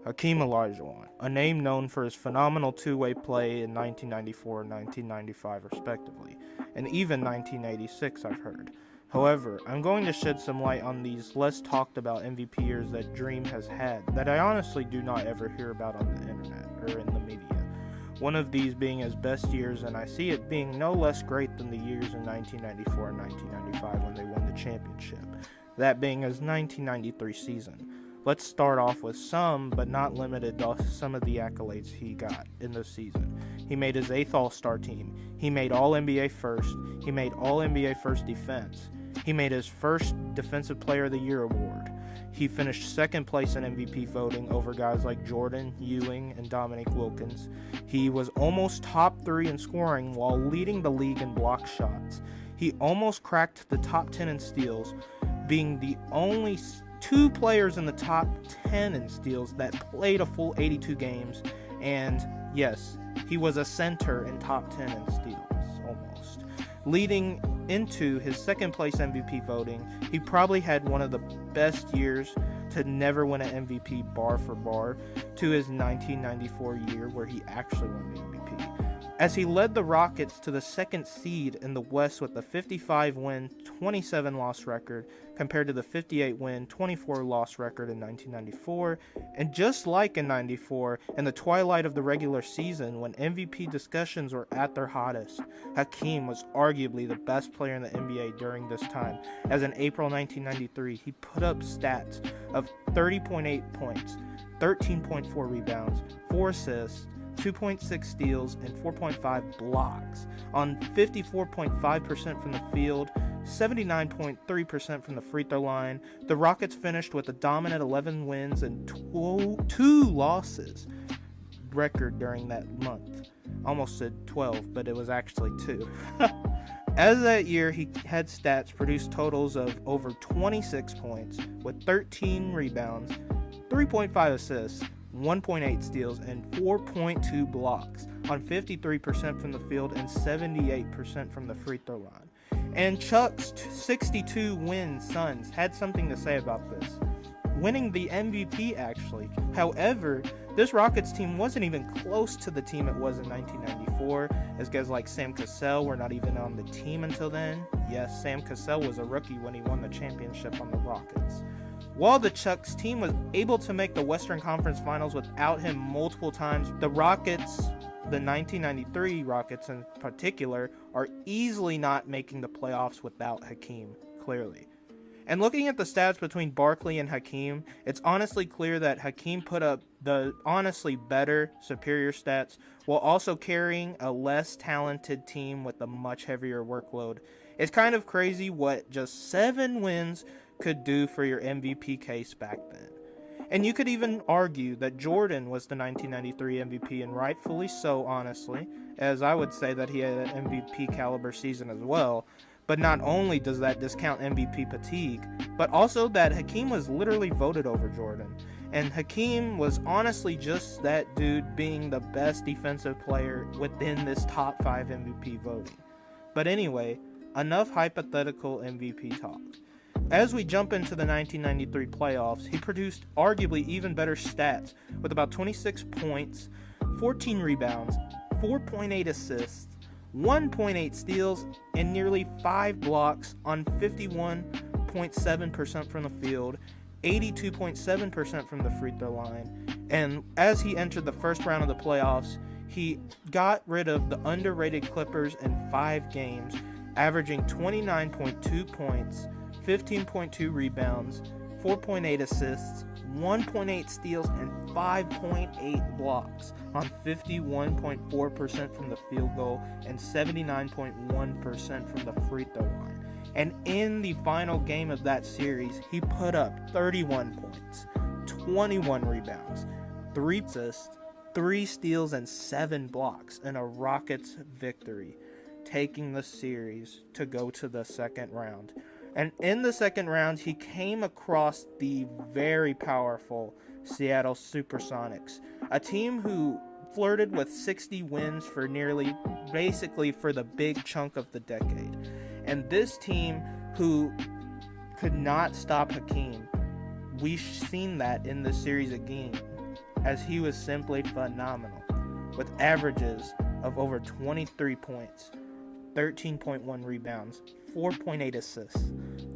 Hakeem Olajuwon, a name known for his phenomenal two-way play in 1994 and 1995 respectively, and even 1986 I've heard. However, I'm going to shed some light on these less talked about MVP years that Dream has had that I honestly do not ever hear about on the internet or in the media. One of these being his best years, and I see it being no less great than the years in 1994 and 1995 when they won the championship, that being his 1993 season. Let's start off with some, but not limited to some of the accolades he got in this season. He made his 8th All-Star team. He made All-NBA first. He made All-NBA first defense. He made his first Defensive Player of the Year award. He finished second place in MVP voting over guys like Jordan, Ewing, and Dominique Wilkins. He was almost top 3 in scoring while leading the league in block shots. He almost cracked the top 10 in steals, being the only 2 players in the top 10 in steals that played a full 82 games, and yes, he was a center in top 10 in steals, almost. Leading into his second place MVP voting, he probably had one of the best years to never win an MVP bar for bar to his 1994 year where he actually won the MVP. As he led the Rockets to the second seed in the West with a 55-win, 27-loss record compared to the 58-win, 24-loss record in 1994. And just like in 94, in the twilight of the regular season when MVP discussions were at their hottest, Hakeem was arguably the best player in the NBA during this time, as in April 1993 he put up stats of 30.8 points, 13.4 rebounds, 4 assists, 2.6 steals, and 4.5 blocks on 54.5% from the field, 79.3% from the free throw line. The Rockets finished with a dominant 11 wins and 2 losses record during that month. Almost said 12, but it was actually 2. As that year, he had stats produced totals of over 26 points with 13 rebounds, 3.5 assists, 1.8 steals, and 4.2 blocks on 53% from the field and 78% from the free throw line. And Chuck's 62-win Suns had something to say about this, winning the MVP actually. However, this Rockets team wasn't even close to the team it was in 1994, as guys like Sam Cassell were not even on the team until then. Yes, Sam Cassell was a rookie when he won the championship on the Rockets. While the Chucks team was able to make the Western Conference Finals without him multiple times, the Rockets, the 1993 Rockets in particular, are easily not making the playoffs without Hakeem, clearly. And looking at the stats between Barkley and Hakeem, it's honestly clear that Hakeem put up the honestly better, superior stats, while also carrying a less talented team with a much heavier workload. It's kind of crazy what just 7 wins could do for your MVP case back then. And you could even argue that Jordan was the 1993 MVP, and rightfully so, honestly, as I would say that he had an MVP caliber season as well. But not only does that discount MVP fatigue, but also that Hakeem was literally voted over Jordan. And Hakeem was honestly just that dude being the best defensive player within this top 5 MVP voting. But anyway, enough hypothetical MVP talk. As we jump into the 1993 playoffs, he produced arguably even better stats with about 26 points, 14 rebounds, 4.8 assists, 1.8 steals, and nearly 5 blocks on 51.7% from the field, 82.7% from the free throw line. And as he entered the first round of the playoffs, he got rid of the underrated Clippers in 5 games, averaging 29.2 points, 15.2 rebounds, 4.8 assists, 1.8 steals, and 5.8 blocks on 51.4% from the field goal and 79.1% from the free throw line. And in the final game of that series, he put up 31 points, 21 rebounds, 3 assists, 3 steals, and 7 blocks in a Rockets victory, taking the series to go to the second round. And in the second round, he came across the very powerful Seattle Supersonics, a team who flirted with 60 wins for basically for the big chunk of the decade. And this team who could not stop Hakeem, we've seen that in this series again. as he was simply phenomenal, with averages of over 23 points, 13.1 rebounds, 4.8 assists,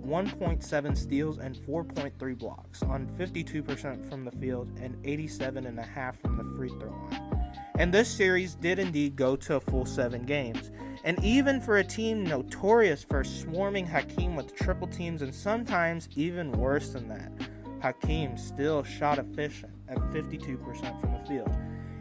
1.7 steals, and 4.3 blocks on 52% from the field and 87.5% from the free throw line. And this series did indeed go to a full 7 games. And even for a team notorious for swarming Hakeem with triple teams and sometimes even worse than that, Hakeem still shot efficient at 52% from the field.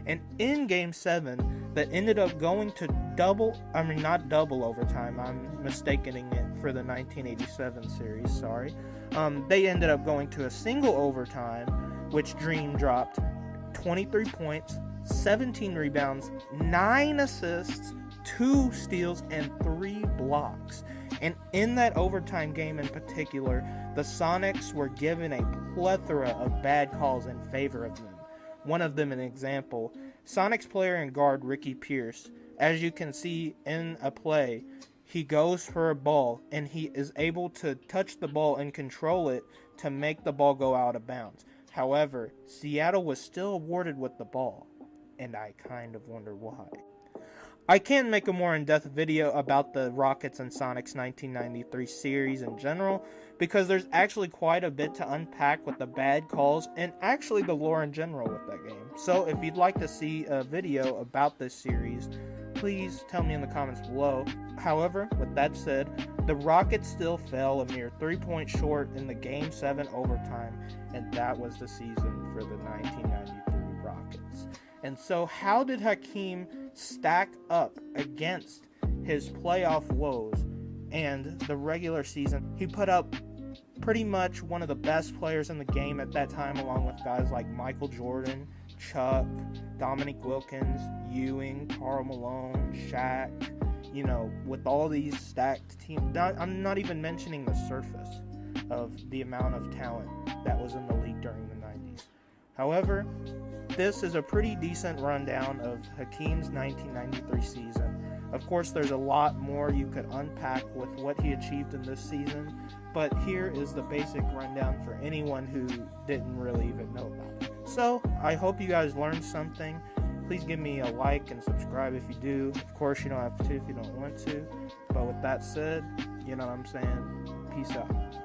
And in Game 7, that ended up going to not double overtime, I'm mistaking it for the 1987 series, sorry. They ended up going to a single overtime, which Dream dropped 23 points, 17 rebounds, 9 assists, 2 steals, and 3 blocks. And in that overtime game in particular, the Sonics were given a plethora of bad calls in favor of them. One of them, an example, Sonics player and guard Ricky Pierce, as you can see in a play, he goes for a ball and he is able to touch the ball and control it to make the ball go out of bounds. However, Seattle was still awarded with the ball, and I kind of wonder why. I can make a more in-depth video about the Rockets and Sonics 1993 series in general, because there's actually quite a bit to unpack with the bad calls and actually the lore in general with that game. So if you'd like to see a video about this series, please tell me in the comments below. However, with that said, the Rockets still fell a mere 3 points short in the Game 7 overtime, and that was the season for the 1993 Rockets. And so how did Hakeem stack up against his playoff woes and the regular season? He put up pretty much one of the best players in the game at that time, along with guys like Michael Jordan, Chuck, Dominique Wilkins, Ewing, Karl Malone, Shaq, with all these stacked teams. I'm not even mentioning the surface of the amount of talent that was in the league during the 90s. However, this is a pretty decent rundown of Hakeem's 1993 season. Of course, there's a lot more you could unpack with what he achieved in this season, but here is the basic rundown for anyone who didn't really even know about it. So, I hope you guys learned something. Please give me a like and subscribe if you do. Of course, you don't have to if you don't want to. But with that said, you know what I'm saying? Peace out.